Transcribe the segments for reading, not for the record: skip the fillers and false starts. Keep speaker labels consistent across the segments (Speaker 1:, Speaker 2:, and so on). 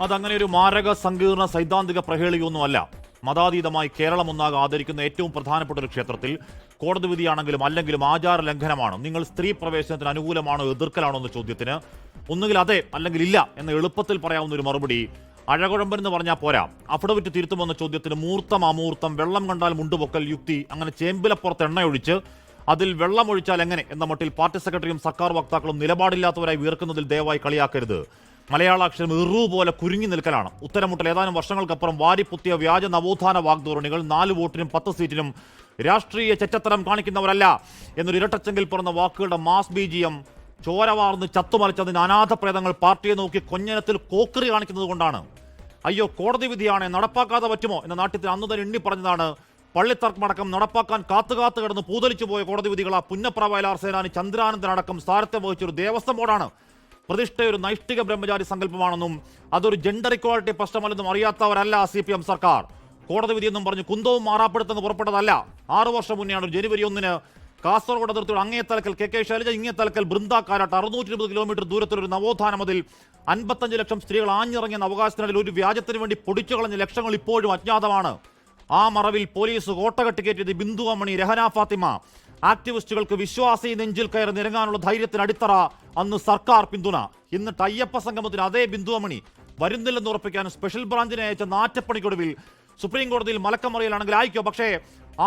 Speaker 1: അതങ്ങനെ ഒരു മാരക സങ്കീർണ സൈദ്ധാന്തിക പ്രഹേളിയൊന്നുമല്ല. മതാതീതമായി കേരളം ഒന്നാകെ ആദരിക്കുന്ന ഏറ്റവും പ്രധാനപ്പെട്ട ഒരു ക്ഷേത്രത്തിൽ കോടതി വിധിയാണെങ്കിലും അല്ലെങ്കിലും ആചാര ലംഘനമാണ്. നിങ്ങൾ സ്ത്രീ പ്രവേശനത്തിന് അനുകൂലമാണോ എതിർക്കലാണോ എന്ന ചോദ്യത്തിന് ഒന്നുകിൽ അതെ അല്ലെങ്കിൽ ഇല്ല എന്ന എളുപ്പത്തിൽ പറയാവുന്ന ഒരു മറുപടി അഴകുഴമ്പൻ എന്ന് പറഞ്ഞാൽ പോരാ. അഫിഡവിറ്റ് തിരുത്തുമെന്ന ചോദ്യത്തിന് മൂർത്തം അമൂർത്തം, വെള്ളം കണ്ടാൽ മുണ്ടുപൊക്കൽ യുക്തി, അങ്ങനെ ചേമ്പിലപ്പുറത്ത് എണ്ണയൊഴിച്ച് അതിൽ വെള്ളമൊഴിച്ചാൽ എങ്ങനെ എന്ന മട്ടിൽ പാർട്ടി സെക്രട്ടറിയും സർക്കാർ വക്താക്കളും നിലപാടില്ലാത്തവരായി വീർക്കുന്നതിൽ ദയവായി കളിയാക്കരുത്. മലയാളാക്ഷരം പോലെ കുരുങ്ങി നിൽക്കലാണ്. ഉത്തരമുട്ടൽ ഏതാനും വർഷങ്ങൾക്കപ്പുറം വാരിപ്പുത്തിയ വ്യാജ നവോത്ഥാന വാഗ്ദോരണികൾ 4 വോട്ടിനും 10 സീറ്റിനും രാഷ്ട്രീയ ചെറ്റത്തരം കാണിക്കുന്നവരല്ല എന്നൊരു ഇരട്ടച്ചെങ്കിൽ പിറന്ന വാക്കുകളുടെ മാസ് ബീജിയം ചോരവാർന്ന് ചത്തുമലച്ചതിന് അനാഥപ്രേതങ്ങൾ പാർട്ടിയെ നോക്കി കൊഞ്ഞനത്തിൽ കോക്കറി കാണിക്കുന്നത് കൊണ്ടാണ്. അയ്യോ കോടതി വിധിയാണ്, നടപ്പാക്കാതെ പറ്റുമോ എന്ന നാട്യത്തിൽ അന്ന് തന്നെ എണ്ണി പറഞ്ഞതാണ്. പള്ളിത്തർക്കമടക്കം നടപ്പാക്കാൻ കാത്തുകാത്ത് കിടന്ന് പൂതലിച്ചു പോയ കോടതി വിധികൾ ആ പുന്നപ്ര വയലാർ സേനാനി ചന്ദ്രാനന്ദനടക്കം സ്ഥാനത്തെ വഹിച്ചൊരു ദേവസ്വം ബോർഡാണ്. പ്രതിഷ്ഠ ഒരു നൈഷ്ഠിക ബ്രഹ്മചാരി സങ്കല്പമാണെന്നും അതൊരു ജെൻഡർ ഇക്വാളിറ്റി പ്രശ്നമല്ലെന്നും അറിയാത്തവരല്ല CPM സർക്കാർ. കോടതി വിധിയെന്നും പറഞ്ഞ് കുന്തവും മാറാപ്പെടുത്തെന്ന് പുറപ്പെട്ടതല്ല. 6 വർഷം മുന്നെയാണ് ജനുവരി 1 കാസർഗോഡ് അതിർത്തിയുടെ അങ്ങേത്തലക്കൽ KK ശൈലജ, ഇങ്ങേത്തലക്കൽ ബൃന്ദ കാരാട്ട് 620 കിലോമീറ്റർ ദൂരത്തിലൊരു നവോത്ഥാന മതിൽ 55 ലക്ഷം സ്ത്രീകൾ ആഞ്ഞിറങ്ങിയെന്ന അവകാശത്തിനിടയിൽ ഒരു വ്യാജത്തിന് വേണ്ടി പൊടിച്ചു കളഞ്ഞ ലക്ഷങ്ങൾ ഇപ്പോഴും അജ്ഞാതമാണ്. ആ മറവിൽ പോലീസ് കോട്ടകെട്ടിക്കേറ്റിയത് ബിന്ദു അമ്മണി, രഹന ഫാത്തിമ. ആക്ടിവിസ്റ്റുകൾക്ക് വിശ്വാസി നെഞ്ചിൽ കയറി നിരങ്ങാനുള്ള ധൈര്യത്തിന് അടിത്തറ അന്ന് സർക്കാർ പിന്തുണ. എന്നിട്ട് അയ്യപ്പ സംഗമത്തിന് അതേ ബിന്ദു അമ്മണി വരുന്നില്ലെന്ന് ഉറപ്പിക്കാൻ സ്പെഷ്യൽ ബ്രാഞ്ചിനെ അയച്ച നാറ്റപ്പണിക്കൊടുവിൽ സുപ്രീം കോടതിയിൽ മലക്കമറിയലാണെങ്കിൽ ആയിക്കോ, പക്ഷേ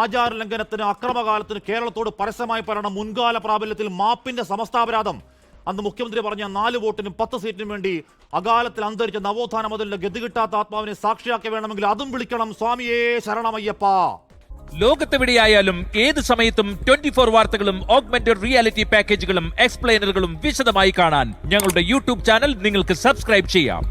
Speaker 1: ആചാര ലംഘനത്തിന് അക്രമകാലത്തിന് കേരളത്തോട് പരസ്യമായി പറയണ മുൻകാല പ്രാബല്യത്തിൽ മാപ്പിന്റെ സമസ്താപരാധം അന്ന് മുഖ്യമന്ത്രി പറഞ്ഞ 4 വോട്ടിനും 10 സീറ്റിനും വേണ്ടി അകാലത്തിൽ അന്തരിച്ച നവോത്ഥാന മതിലിന്റെ ഗതി കിട്ടാത്ത ആത്മാവിനെ സാക്ഷിയാക്കി വേണമെങ്കിൽ അതും വിളിക്കണം. സ്വാമിയേ ശരണമയ്യപ്പ.
Speaker 2: ലോകത്തെവിടെയായാലും ഏത് സമയത്തും 24 വാർത്തകളും ഓഗ്മെന്റഡ് റിയാലിറ്റി പാക്കേജുകളും എക്സ്പ്ലെയിനറുകളും വിശദമായി കാണാൻ ഞങ്ങളുടെ യൂട്യൂബ് ചാനൽ നിങ്ങൾക്ക് സബ്സ്ക്രൈബ് ചെയ്യാം.